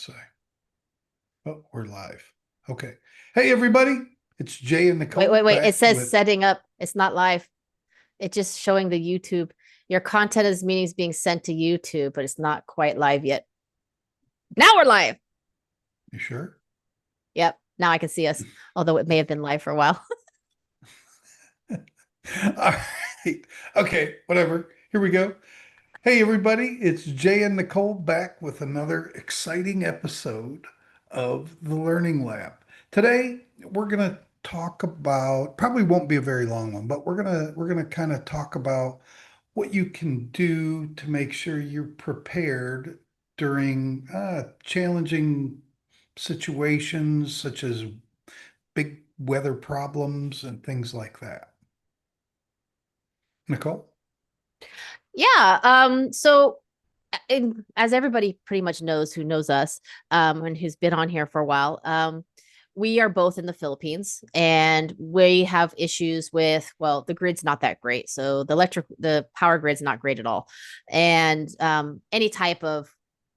say? Oh, we're live. Okay. Hey, everybody. It's Jay and Wait, Nichole wait, wait. It back says with. setting up. It's not live. It's just showing the YouTube. Your content is meetings being sent to YouTube, but it's not quite live yet. Now we're live. You sure? Yep. Now I can see us, although it may have been live for a while. All right. Okay. Whatever. Here we go. Hey, everybody. It's Jay and Nichole back with another exciting episode of the Learning Lab. Today, we're going to talk about, probably won't be a very long one, but we're going to kind of talk about what you can do to make sure you're prepared during challenging situations such as big weather problems and things like that. Nichole? Yeah. So as everybody pretty much knows who knows us, and who's been on here for a while, we are both in the Philippines and we have issues with, well, the grid's not that great. So the power grid's not great at all. And any type of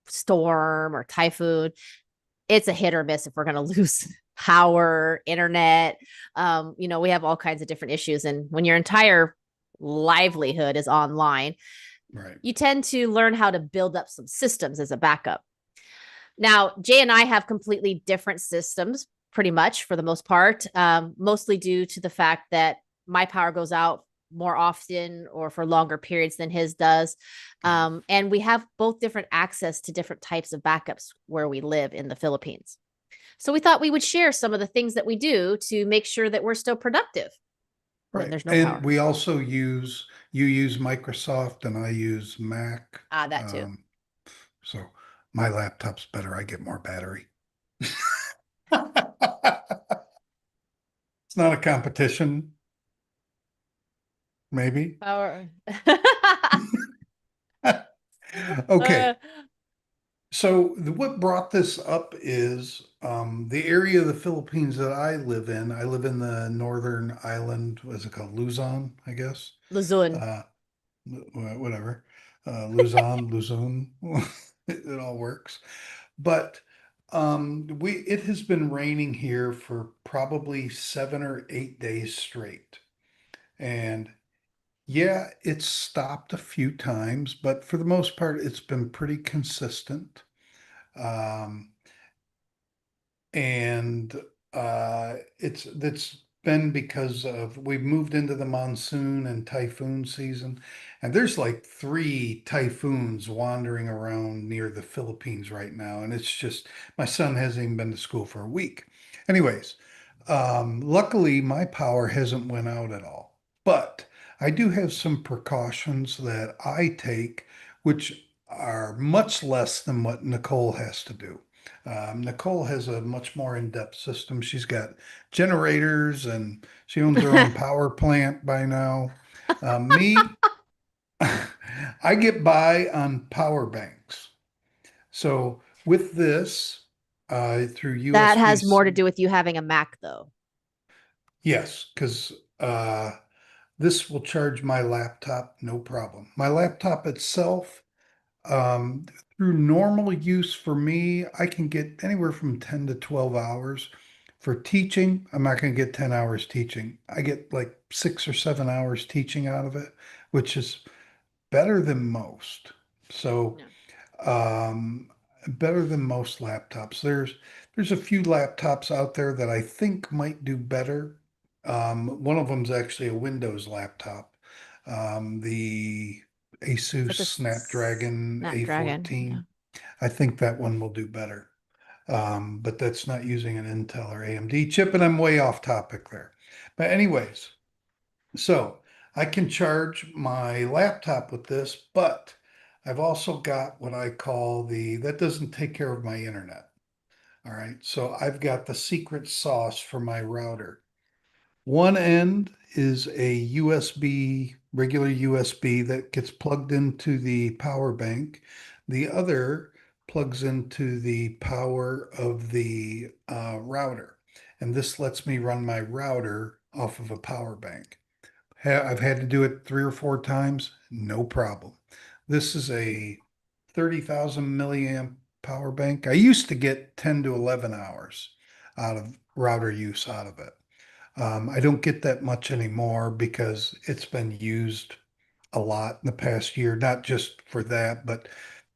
storm or typhoon, it's a hit or miss if we're going to lose power, internet. We have all kinds of different issues. And when your entire livelihood is online, Right. you tend to learn how to build up some systems as a backup. Now, Jay and I have completely different systems, pretty much for the most part, mostly due to the fact that my power goes out more often or for longer periods than his does. Okay. And we have both different access to different types of backups where we live in the Philippines. So we thought we would share some of the things that we do to make sure that we're still productive when Right. there's no And power. we also you use Microsoft and I use Mac. Ah, that too. Um, so my laptop's better. I get more battery. It's not a competition, maybe. Power. Okay. uh, So what brought this up is the area of the Philippines that I live in. I live in the northern island. What is it called? Luzon, I guess. Luzon. Uh, whatever. Luzon, Luzon. It all works. But it has been raining here for probably 7 or 8 days straight. And yeah, it's stopped a few times, but for the most part, it's been pretty consistent. Um, and it's been because of we've moved into the monsoon and typhoon season, and there's like three typhoons wandering around near the Philippines right now, and it's just my son hasn't even been to school for a week. Anyways, luckily my power hasn't went out at all, but I do have some precautions that I take, which are much less than what Nichole has to do. Nichole has a much more in-depth system. She's got generators and she owns her own power plant by now. Me, I get by on power banks. So with this, through That has more to USB-C, do with you having a Mac, though. yes, because this will charge my laptop, no problem. My laptop itself, Um, through normal use for me, I can get anywhere from 10 to 12 hours. For teaching, I'm not going to get 10 hours teaching. I get like 6 or 7 hours teaching out of it, which is better than most. So, Yeah. um, better than most laptops. There's a few laptops out there that I think might do better. One of them is actually a Windows laptop. The It's Asus like a Snapdragon Snapdragon. Yeah. A14. I think that one will do better. But that's not using an Intel or AMD chip, and I'm way off topic there. But anyways, so I can charge my laptop with this, but I've also got what I call that doesn't take care of my internet. All right. So I've got the secret sauce for my router. One end is a USB, regular USB that gets plugged into the power bank. The other plugs into the power of the router. And this lets me run my router off of a power bank. I've had to do it 3 or 4 times, no problem. This is a 30,000 milliamp power bank. I used to get 10 to 11 hours out of router use out of it. I don't get that much anymore because it's been used a lot in the past year, not just for that, but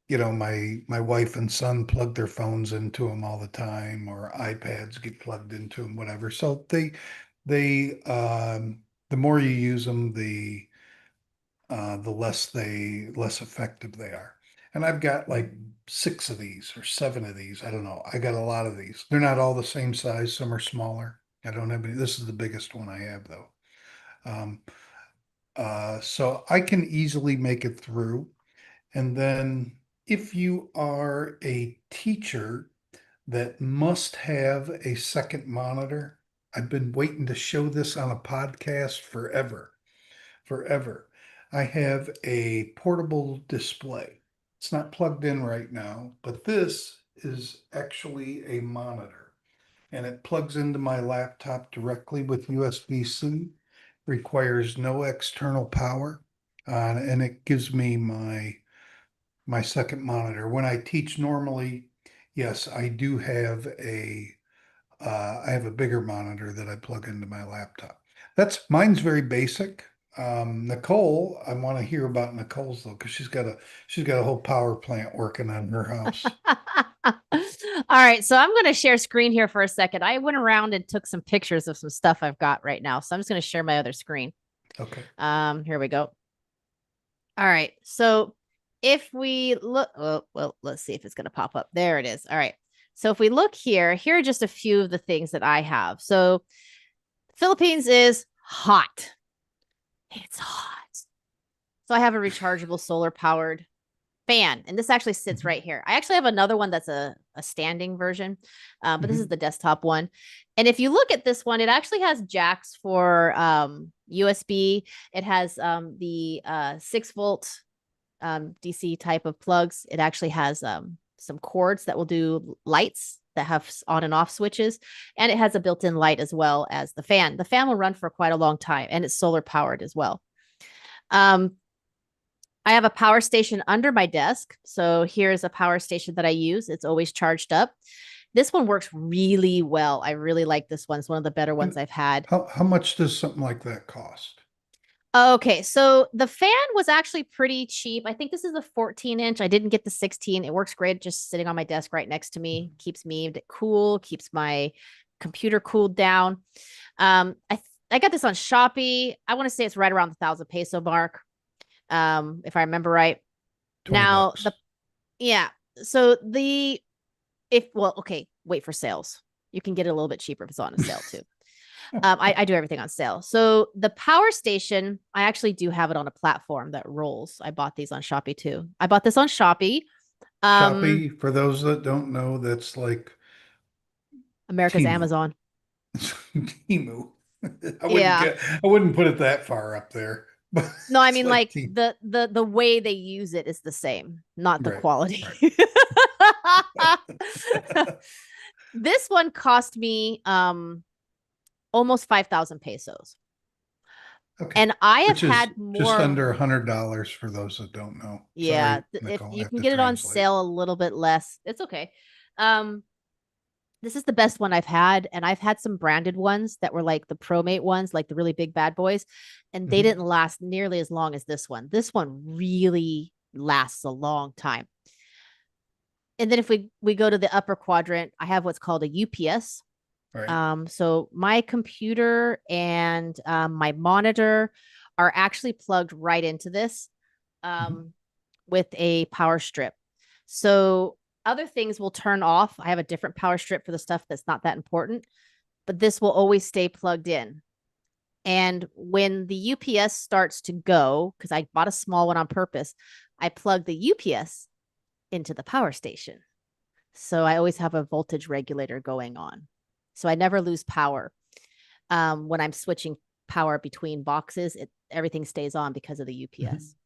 my wife and son plug their phones into them all the time, or iPads get plugged into them, whatever. So they the more you use them, the less effective they are. And I've got like 6 of these or 7 of these. I don't know. I got a lot of these. They're not all the same size. Some are smaller. I don't have any. This is the biggest one I have though. Um, so I can easily make it through. And then if you are a teacher that must have a second monitor, I've been waiting to show this on a podcast forever, forever. I have a portable display. It's not plugged in right now, but this is actually a monitor and it plugs into my laptop directly with USB-C, requires no external power, and it gives me my second monitor. When I teach normally, yes, I have a bigger monitor that I plug into my laptop. That's mine's very basic. Nichole, I want to hear about Nichole's though, because she's got a whole power plant working on her house. All right, so I'm going to share screen here for a second. I went around and took some pictures of some stuff I've got right now. So I'm just going to share my other screen. Okay. Here we go. All right. So if we look, oh, well, let's see if it's going to pop up. There it is. All right. So if we look here, here are just a few of the things that I have. So Philippines is hot. It's hot. So I have a rechargeable solar powered fan, and this actually sits right here. I actually have another one that's a standing version, but this is the desktop one. And if you look at this one, it actually has jacks for USB. It has the 6-volt DC type of plugs. It actually has some cords that will do lights that have on and off switches, and it has a built-in light as well as the fan. The fan will run for quite a long time, and it's solar powered as well. I have a power station under my desk. So here's a power station that I use. It's always charged up. This one works really well. I really like this one. It's one of the better ones And I've had. how much does something like that cost? Okay, so the fan was actually pretty cheap. I think this is a 14-inch. I didn't get the 16. It works great just sitting on my desk right next to me. Keeps me cool, keeps my computer cooled down. I got this on Shopee. I want to say it's right around the 1,000 peso mark. If I remember right. 20 Now bucks. yeah. So okay, wait for sales. You can get it a little bit cheaper if it's on a sale too. I do everything on sale. So the power station, I actually do have it on a platform that rolls. I bought these on Shopee too. I bought this on Shopee. Shopee, for those that don't know, that's like America's Temu. Amazon. Temu. Yeah. I wouldn't put it that far up there, but No, I it's mean like like Temu. the way they use it is the same, not the Right, quality. right. This one cost me almost 5,000 pesos. Okay. And I have Which is had just more. under $100 for those that don't know. Yeah, Sorry, if Nichole, I you have can to get it on translate. sale a little bit less, it's okay. Um, this is the best one I've had, and I've had some branded ones that were like the ProMate ones, like the really big bad boys, and they Mhm. didn't last nearly as long as this one. This one really lasts a long time. And then if we go to the upper quadrant, I have what's called a UPS. Right. So my computer and my monitor are actually plugged right into this. Mhm. With a power strip. So other things will turn off. I have a different power strip for the stuff that's not that important, but this will always stay plugged in. And when the UPS starts to go, because I bought a small one on purpose, I plug the UPS into the power station. So I always have a voltage regulator going on. So I never lose power. When I'm switching power between boxes, everything stays on because of the Mhm. UPS.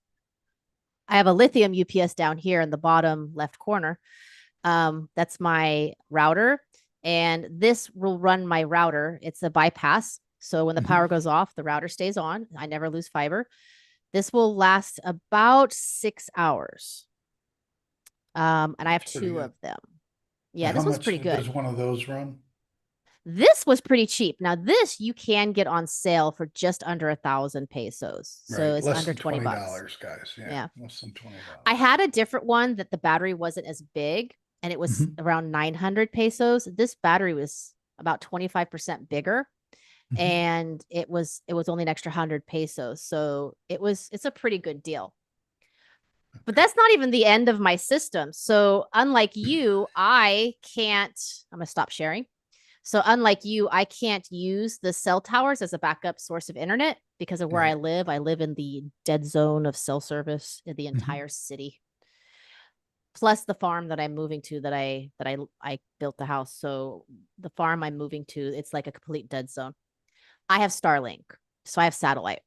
I have a lithium UPS down here in the bottom left corner. That's my router. And this will run my router. It's a bypass. So when the Mhm. power goes off, the router stays on. I never lose fiber. This will last about 6 hours. And I have It's pretty two good. of them. And Yeah, how this was much pretty good. does one of those run? This was pretty cheap. Now, this you can get on sale for just under 1,000 pesos. So Right, it's less under than 20 twenty bucks. dollars, guys. Yeah, Yeah. less than I $20. had a different one that the battery wasn't as big and it was Hmm. around 900 pesos. This battery was about 25% bigger Hmm. and it was only an extra 100 pesos. So it's a pretty good deal. But that's not even the end of my system. So unlike you, I'm going to stop sharing. So unlike you, I can't use the cell towers as a backup source of internet because of where I Right. live. I live in the dead zone of cell service in the Hmm. entire city. Plus the farm that I'm moving to that I built the house. So the farm I'm moving to, it's like a complete dead zone. I have Starlink. So I have satellite.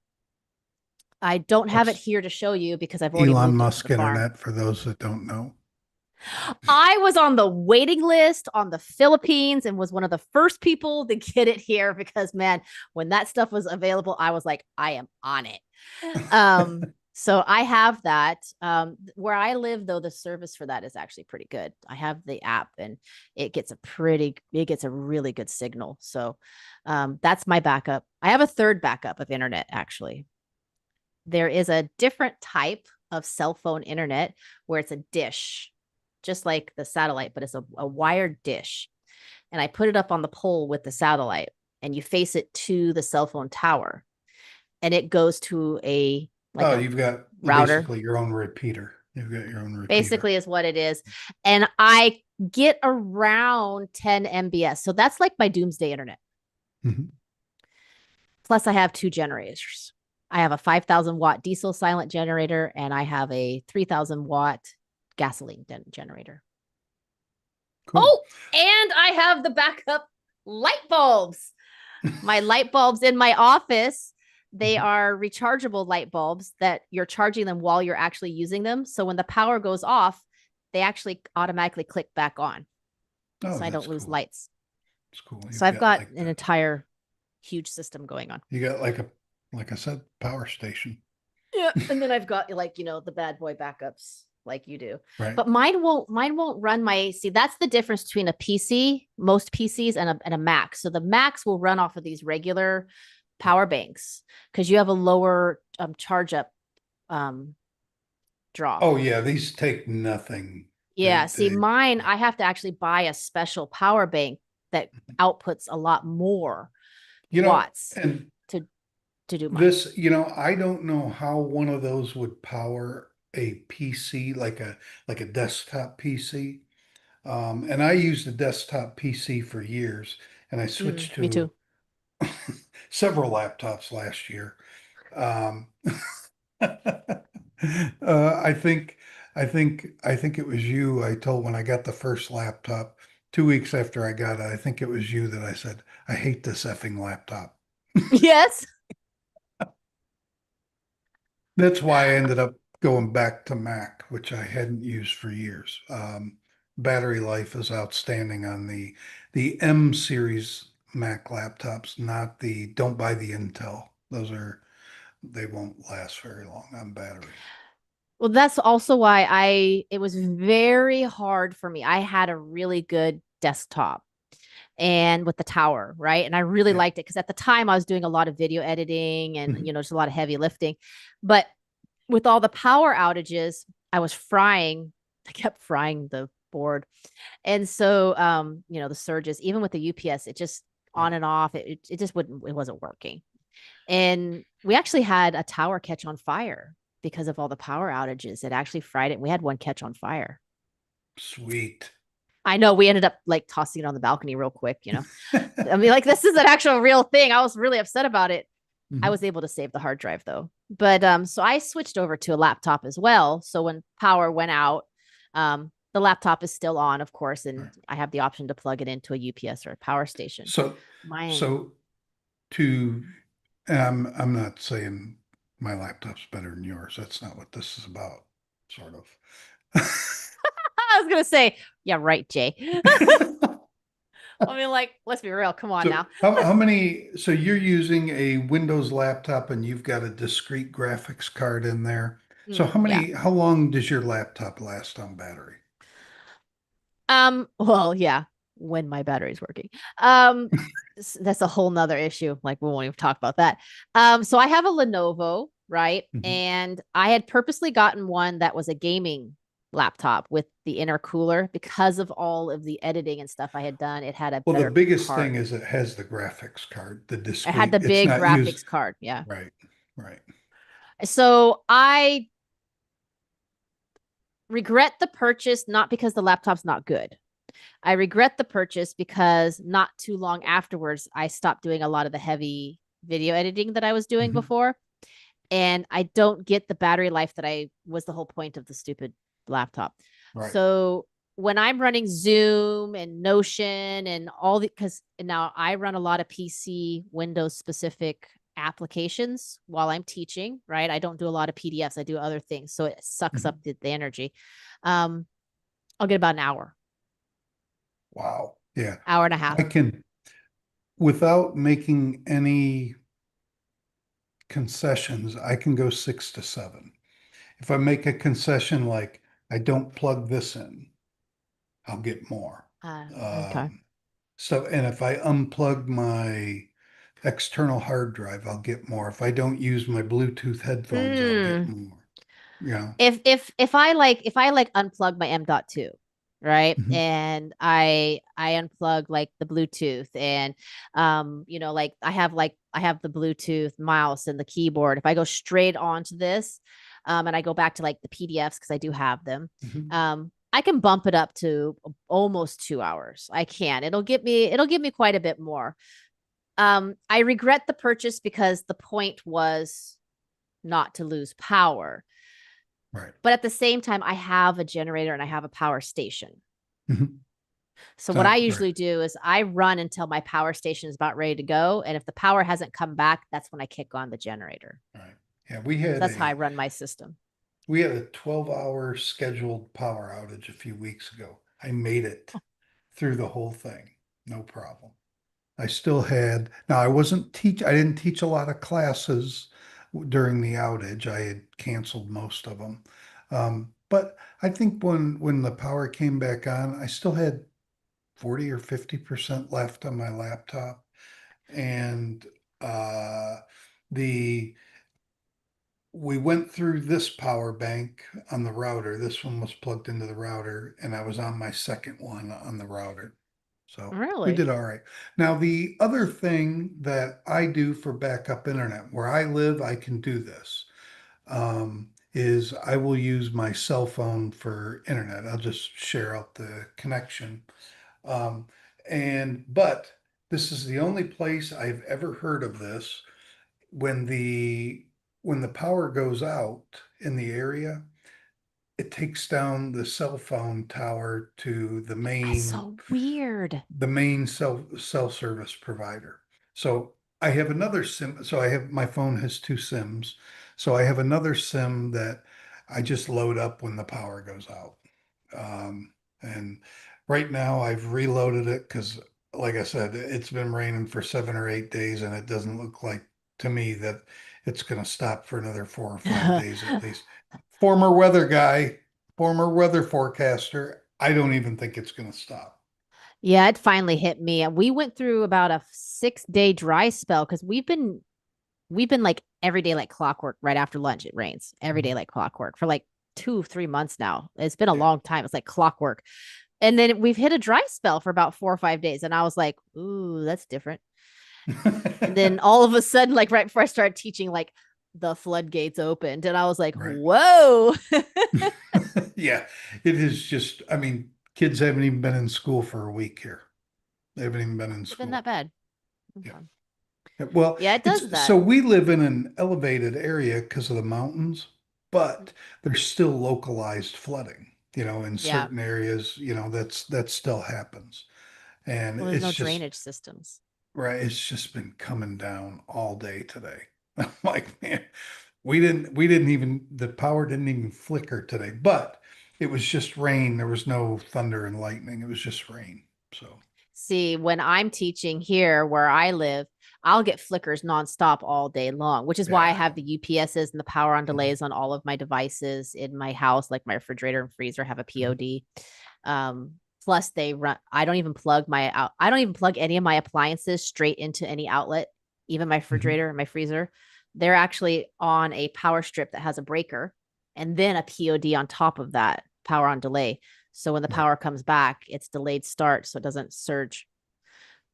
I don't have it What's here to show you because I've already Elon moved it to the Musk farm. internet for those that don't know? I was on the waiting list on the Philippines and was one of the first people to get it here because man, when that stuff was available, I was like, I am on it. So I have that. Where I live, though, the service for that is actually pretty good. I have the app and it gets a really good signal. So that's my backup. I have a third backup of internet actually. There is a different type of cell phone internet where it's a dish, just like the satellite, but it's a wired dish. And I put it up on the pole with the satellite, and you face it to the cell phone tower, and it goes to Oh, a you've got router, basically your own repeater. You've got your own repeater. basically, is what it is. And I get around 10 MBS. So that's like my doomsday internet. Hmm. Plus, I have two generators. I have a 5,000 watt diesel silent generator, and I have a 3,000 watt gasoline generator. Cool. Oh, and I have the backup light bulbs. My light bulbs in my office, they Mhm. are rechargeable light bulbs that you're charging them while you're actually using them. So when the power goes off, they actually automatically click back on. Oh, So I don't that's lose cool. lights. It's cool. So You've I've got got like an entire huge system going on. you got like like I said, power station. Yeah. And then I've got the bad boy backups like you do. Right. But mine won't run my see that's the difference between a PC, most PCs and a Mac. So the Macs will run off of these regular Yeah. power banks because you have a lower charge up um draw. Oh yeah, these take nothing. Yeah, see mine I have to actually buy a special power bank that outputs a lot more you know, watts and to to do mine. this, I don't know how one of those would power a PC, like a desktop PC. And I used a desktop PC for years, and I switched Me to too. several laptops last year. Um, I think it was you. I told when I got the first laptop, 2 weeks after I got it, I think it was you that I said, I hate this effing laptop. Yes. That's why I ended up going back to Mac, which I hadn't used for years. Battery life is outstanding on the M series Mac laptops, not don't buy the Intel. They won't last very long on battery. Well, that's also why it was very hard for me. I had a really good desktop and with the tower, right? And I really Yeah. liked it because at the time I was doing a lot of video editing and, Mhm. just a lot of heavy lifting. But with all the power outages, I kept frying the board. And so, the surges, even with the UPS, it just Yeah. on and off, it just it wasn't working. And we actually had a tower catch on fire because of all the power outages. It actually fried it. We had one catch on fire. Sweet. I know we ended up like tossing it on the balcony real quick. I mean, like this is an actual real thing. I was really upset about it. I Mhm. was able to save the hard drive though. But so I switched over to a laptop as well. So when power went out, the laptop is still on, of course, and Right. I have the option to plug it into a UPS or a power station. So, Mine, so to, I'm not saying my laptop's better than yours. That's not what this is about, sort of. I was gonna say, yeah, right, Jay. I mean, like, let's be real. Come on So now. so you're using a Windows laptop and you've got a discrete graphics card in there. So Yeah. how long does your laptop last on battery? Well, yeah, when my battery's working. Um, that's a whole nother issue. Like we won't even talk about that. So I have a Lenovo, right? Mhm. And I had purposely gotten one that was a gaming laptop with the intercooler because of all of the editing and stuff I had done. It had a Well, the better biggest thing card. is it has the graphics card, the I had discrete. the It's big not used graphics card. Yeah. right, right. So I regret the purchase, not because the laptop's not good. I regret the purchase because not too long afterwards, I stopped doing a lot of the heavy video editing that I was doing Mhm. before. And I don't get the battery life that I was the whole point of the stupid laptop. Right. So when I'm running Zoom and Notion and all the, because now I run a lot of PC Windows specific applications while I'm teaching, right? I don't do a lot of PDFs, I do other things. So it sucks up Mhm. the energy. Um, I'll get about an hour, Wow. Yeah. hour and a half. I can, without making any concessions, I can go 6 to 7. If I make a concession like I don't plug this in, I'll get more. Okay. Um, so, and if I unplug my external hard drive, I'll get more. If I don't use my Bluetooth headphones, I'll get Hmm. more. You know. If I like unplug my M.2, right? Mhm. And I unplug like the Bluetooth and like I have the Bluetooth mouse and the keyboard. If I go straight onto this, and I go back to like the PDFs because I do have them, Mhm. I can bump it up to almost 2 hours. I can. It'll give me quite a bit more. I regret the purchase because the point was not to lose power. Right. But at the same time, I have a generator and I have a power station. Mhm. So what I Right. usually do is I run until my power station is about ready to go. And if the power hasn't come back, that's when I kick on the generator. Right. Yeah, So that's how I run my system. we had a 12-hour scheduled power outage a few weeks ago. I made it through the whole thing. No problem. I still had, now I didn't teach a lot of classes during the outage. I had canceled most of them. But I think when the power came back on, I still had 40 or 50% left on my laptop. And uh, the we went through this power bank on the router. This one was plugged into the router, and I was on my second one on the router. So we Really? did all right. Now, the other thing that I do for backup internet, where I live, I can do this, is I will use my cell phone for internet. I'll just share out the connection. Um, but this is the only place I've ever heard of this when the power goes out in the area, it takes down the cell phone tower to That's so weird. the main cell service provider. So I have another SIM. So I have my phone has two SIMs. So I have another SIM that I just load up when the power goes out. And right now I've reloaded it because, like I said, it's been raining for 7 or 8 days, and it doesn't look like to me that it's going to stop for another 4 or 5 days at least. Former weather guy, former weather forecaster, I don't even think it's going to stop. Yeah, it finally hit me. We went through about a 6 day dry spell because we've been like every day like clockwork right after lunch. It rains every day like clockwork for like 2, 3 months now. It's been a Yeah. long time. It's like clockwork. And then we've hit a dry spell for about 4 or 5 days. And I was like, ooh, that's different. And then all of a sudden, like right before I started teaching, like the floodgates opened. And I was like, Right. whoa. Yeah. It is just, I mean, kids haven't even been in school for a week here. They haven't even been in It's been that school. bad. Yeah. Okay. Well, Yeah, it does it's that. so we live in an elevated area because of the mountains, but there's still localized flooding, in Yeah. certain areas, that still happens. And Well, there's no it's just drainage systems. right, it's just been coming down all day today. I'm like, man, we didn't even the power didn't even flicker today, but it was just rain. There was no thunder and lightning. It was just rain. So, See, when I'm teaching here where I live, I'll get flickers nonstop all day long, which is why I yeah. have the UPSs and the power on Mhm. delays on all of my devices in my house, like my refrigerator and freezer have a Mhm. POD. Um, Plus they run, I don't even plug any of my appliances straight into any outlet, even my Mhm. refrigerator and my freezer. They're actually on a power strip that has a breaker and then a POD on top of that, power on delay. So when the Right. power comes back, it's delayed start so it doesn't surge.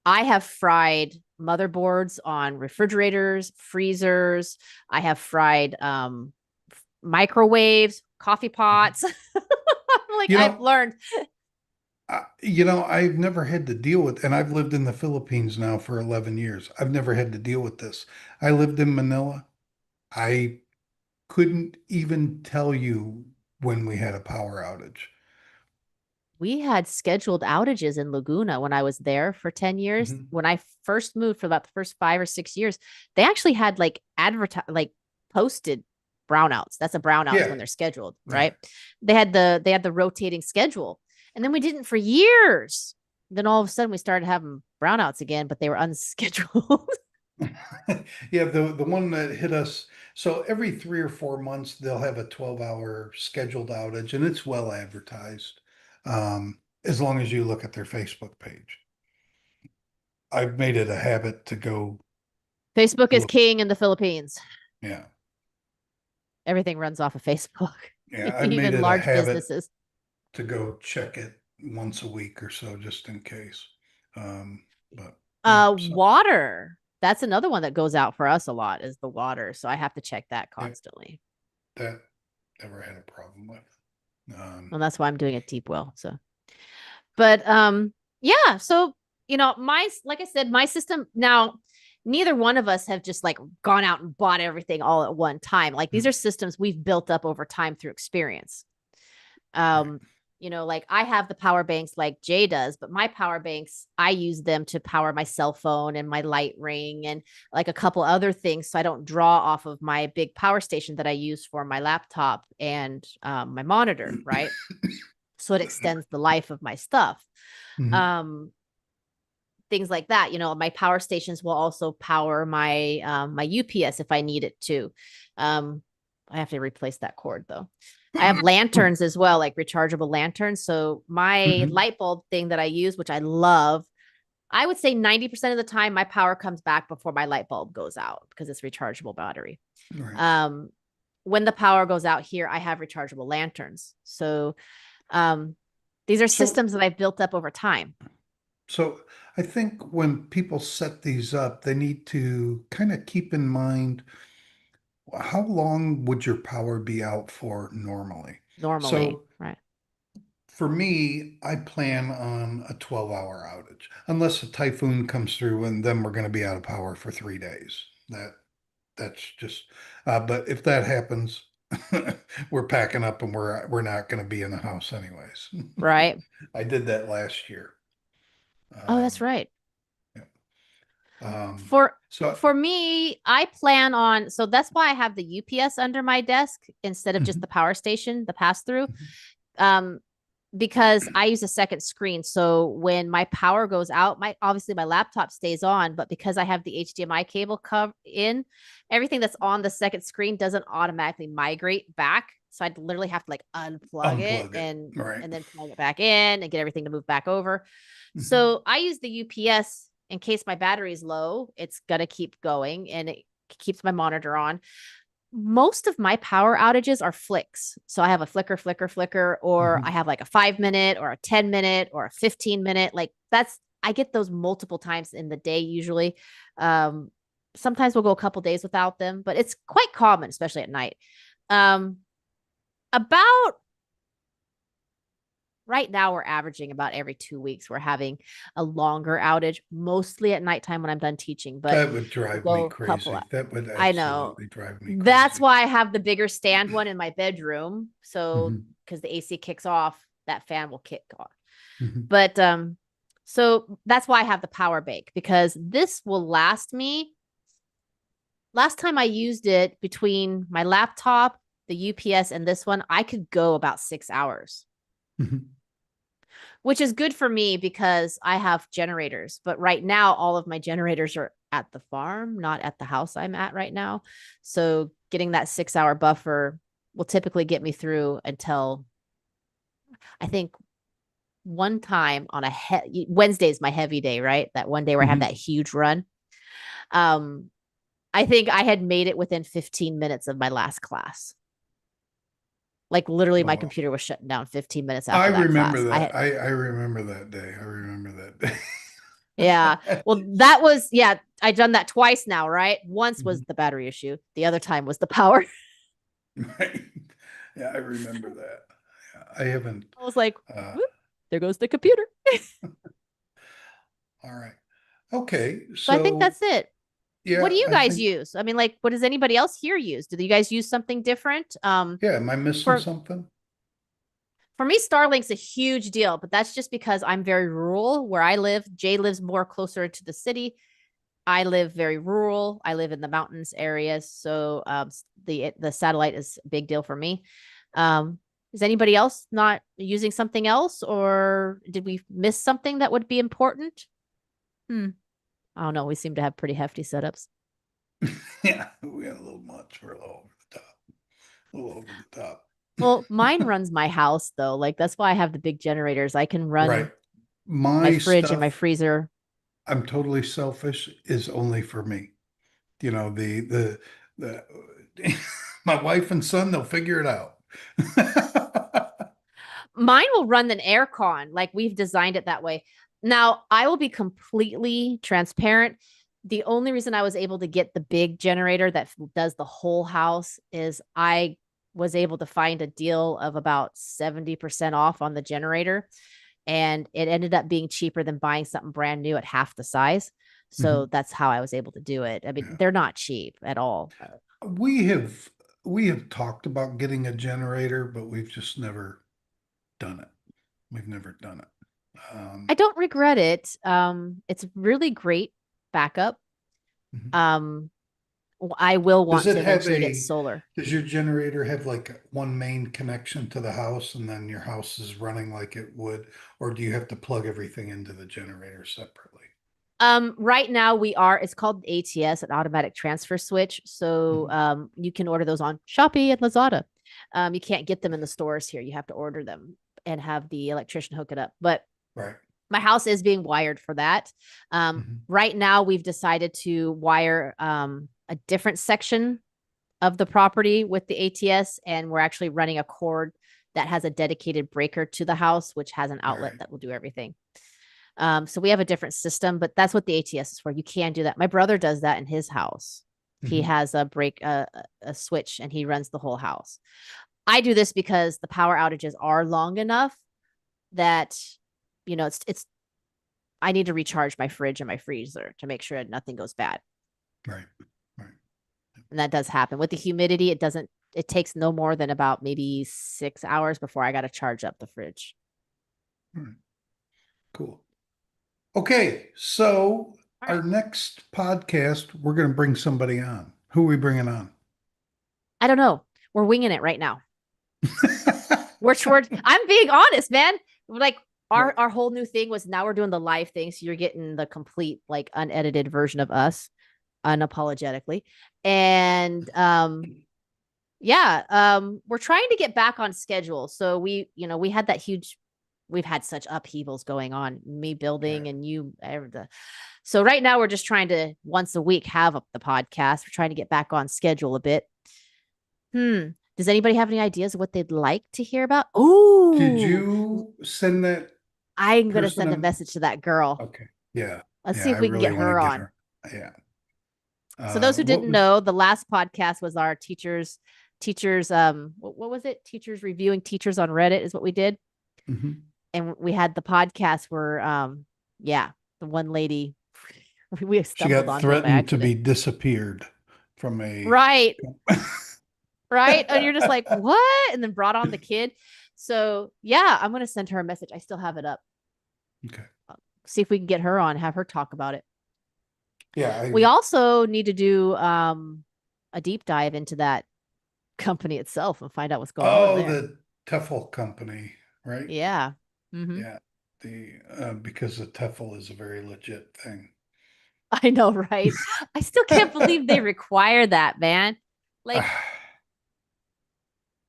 I have fried motherboards on refrigerators, freezers. I have fried microwaves, coffee Mhm. pots. Like You I've know, learned. I've never had to deal with, and I've lived in the Philippines now for 11 years. I've never had to deal with this. I lived in Manila. I couldn't even tell you when we had a power outage. We had scheduled outages in Laguna when I was there for 10 years. Mhm. When I first moved for about the first 5 or 6 years, they actually had like like posted brownouts. That's a brownouts Yeah, when they're scheduled, yeah. right? They had the rotating schedule. And then we didn't for years. Then all of a sudden we started having brownouts again, but they were unscheduled. Yeah, the one that hit us, so every 3 or 4 months they'll have a 12-hour scheduled outage and it's well advertised. As long as you look at their Facebook page. I've made it a habit to go Facebook is look. king in the Philippines. Yeah. Everything runs off of Facebook, Yeah, I've made even it a large habit businesses. to go check it once a week or so just in case. But yeah, so Water. That's another one that goes out for us a lot is the water. So I have to check that yeah, constantly. that never had a problem with. And that's why I'm doing a deep well. So, but yeah. So, my like I said, my system now, neither one of us have just like gone out and bought everything all at one time. Like these are systems we've built up over time through experience. Right. um like I have the power banks like Jay does, but my power banks, I use them to power my cell phone and my light ring and like a couple other things, so I don't draw off of my big power station that I use for my laptop and my monitor, right? So it extends the life of my stuff. Mhm. um Things like that. My power stations will also power my UPS if I need it to. I have to replace that cord though. I have lanterns as well, like rechargeable lanterns. So my Mhm. light bulb thing that I use, which I love, I would say 90% of the time my power comes back before my light bulb goes out because it's rechargeable battery. Right. Um, when the power goes out here, I have rechargeable lanterns. So um, these are So, systems that I've built up over time. so I think when people set these up, they need to kind of keep in mind how long would your power be out for normally? Normally, So right? for me, I plan on a 12-hour outage, unless a typhoon comes through and then we're going to be out of power for 3 days. That's just, but if that happens, we're packing up and we're not going to be in the house anyways. Right. I did that last year. Oh, that's Um, right. yeah. Um, For so, for me, I plan on, so that's why I have the UPS under my desk instead of just mhm, the power station, the pass through. mhm. Um because I use a second screen. So when my power goes out, my obviously my laptop stays on, but because I have the HDMI cable in, everything that's on the second screen doesn't automatically migrate back. So I'd literally have to like unplug it Unplug it. and Right. then plug it back in and get everything to move back over. Mhm. So I use the UPS in case my battery is low. It's gonna keep going and it keeps my monitor on. Most of my power outages are flicks. So I have a flicker, flicker, flicker, or I Mhm. have like a 5 minute or a 10 minute or a 15 minute. Like I get those multiple times in the day usually. Um, Sometimes we'll go a couple days without them, but it's quite common, especially at night. Um, about right now, we're averaging about every 2 weeks. We're having a longer outage, mostly at nighttime when I'm done teaching, but That would we'll drive me go a couple. crazy. That would I know. absolutely drive me That's crazy. why I have the bigger stand one in my bedroom. So Mhm. because the AC kicks off, that fan will kick off. Mhm. But so that's why I have the power bank because this will last me. Last time I used it between my laptop, the UPS, and this one, I could go about 6 hours, Mhm. which is good for me because I have generators. But right now, all of my generators are at the farm, not at the house I'm at right now. So getting that 6 hour buffer will typically get me through until I think one time on Wednesday's my heavy day, right? That one day where I have that Mhm. huge run. Um, I think I had made it within 15 minutes of my last class. Like literally, my Wow. computer was shutting down 15 minutes I after that remember class. I that. had, I remember that day. I remember that yeah. day. Well, that was, yeah, I've done that twice now, right? Once was Mhm. the battery issue, the other time was the power. Right. Yeah, I remember that. Yeah, I haven't. I was like, Uh, whoop, there goes the computer. all right. Okay. So I think So that's it. What do yeah, you I guys think, use? I mean, like, what does anybody else here use? Do you guys use something different? yeah, am I missing For something? for me, Starlink's a huge deal, but that's just because I'm very rural where I live. Jay lives more closer to the city. I live very rural. I live in the mountains areas, so the satellite is a big deal for me. Is anybody else not using something else, or did we miss something that would be important? Hmm. I don't know. We seem to have pretty hefty setups. Yeah, we got a little much. We're a little over the top. A little over the Well, mine top. runs my house though. Like that's why I have the big generators. I can Right. run my My fridge and my stuff, freezer. I'm totally selfish, is only for me. You know, the my wife and son, they'll figure it out. Mine will run an air con. Like we've designed it that way. Now, I will be completely transparent. The only reason I was able to get the big generator that does the whole house is I was able to find a deal of about 70% off on the generator. And it ended up being cheaper than buying something brand new at half the size. So Mhm. that's how I was able to do it. I mean, Yeah. they're not cheap at all. We have we have talked about getting a generator, but we've just never done it. We've never done it. I don't regret it. It's really great backup. Mhm. Um, I will Does want it to have eventually get a, solar. does your generator have like one main connection to the house and then your house is running like it would, or do you have to plug everything into the generator separately? Right now it's called ATS, an automatic transfer switch. So Mhm. you can order those on Shopee and Lazada. You can't get them in the stores here. You have to order them and have the electrician hook it up. But Right. my house is being wired for that. Mhm. Right now we've decided to wire a different section of the property with the ATS, and we're actually running a cord that has a dedicated breaker to the house, which has an outlet Right. that will do everything. So we have a different system, but that's what the ATS is for. You can do that. My brother does that in his house. He Mhm. has a switch, and he runs the whole house. I do this because the power outages are long enough that it's I need to recharge my fridge and my freezer to make sure nothing goes bad. Right. Right. And that does happen. With the humidity, it takes no more than about maybe 6 hours before I got to charge up the fridge. All right. Cool. Okay, so All our right. next podcast, we're going to bring somebody on. Who are we bringing on? I don't know. We're winging it right now. I'm being honest, man. Like Well, our whole new thing was now we're doing the live thing. So you're getting the complete, like unedited version of us unapologetically. And yeah, we're trying to get back on schedule. So we had that huge, we've had such upheavals going on, me building right. and so right now we're just trying to once a week have up the podcast. We're trying to get back on schedule a bit. Does anybody have any ideas of what they'd like to hear about? Did Oh, you send that I'm gonna person send a in? message to that girl. Okay. Yeah. Let's see Yeah, I if we can really get want to her get on. her. Yeah. So those who What didn't was, know, the last podcast was our teachers what was it? Teachers reviewing teachers on Reddit is what we did. mhm. And we had the podcast where yeah, the one lady we She stumbled got onto it by threatened to accident. be disappeared from a, Right, right. And you're just like, what? And then brought on the kid. So yeah, I'm gonna send her a message. I still have it up. okay. See if we can get her on, have her talk about it. Yeah, We I, also need to do a deep dive into that company itself and find out what's going on oh, there. the Tefl company, right? Yeah. Mm-hmm. Yeah. Because the Tefl is a very legit thing. I know, right? I still can't believe they require that, man. Like,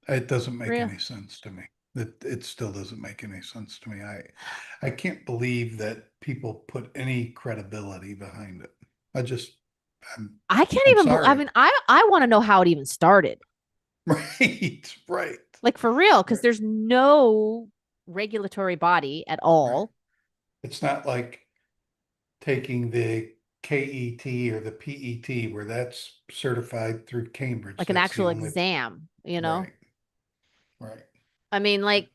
It doesn't make real. any sense to me. It still doesn't make any sense to me. I can't believe that people put any credibility behind it. I just I'm I can't I'm even. I sorry. mean, I want to know how it even started. Right, right, Like for real, because right, there's no regulatory body at right. all, It's not like taking the KET or the PET where that's certified through Cambridge. like an That's the actual only, exam. right, right. I mean, like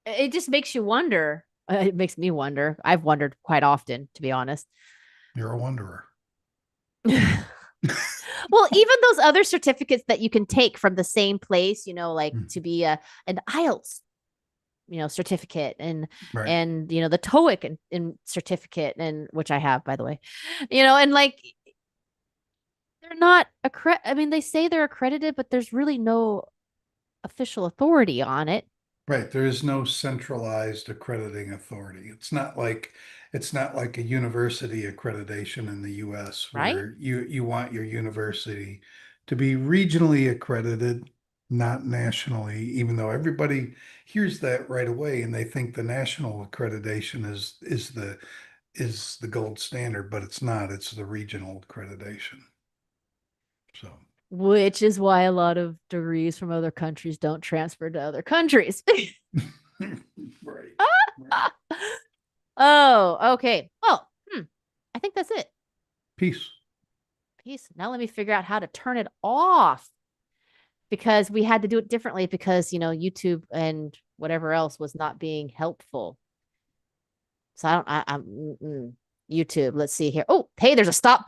it just makes you wonder. It makes me wonder. I've wondered quite often, to be honest. You're a wanderer. Well, even those other certificates that you can take from the same place, like Hmm. to be an IELTS, certificate Right, and the TOEIC and certificate and which I have, by the way, and like they're not I mean, they say they're accredited, but there's really no official authority on it, right. There is no centralized accrediting authority. It's not like a university accreditation in the US right? where you want your university to be regionally accredited, not nationally, even though everybody hears that right away and they think the national accreditation is the gold standard, but it's not. It's the regional accreditation. So, Which is why a lot of degrees from other countries don't transfer to other countries. right, right. Oh, okay. Well, I think that's it. Peace. Peace. Now let me figure out how to turn it off because we had to do it differently because, YouTube and whatever else was not being helpful. So I don't, I, I'm YouTube. Let's see here. Oh, hey, there's a stop button.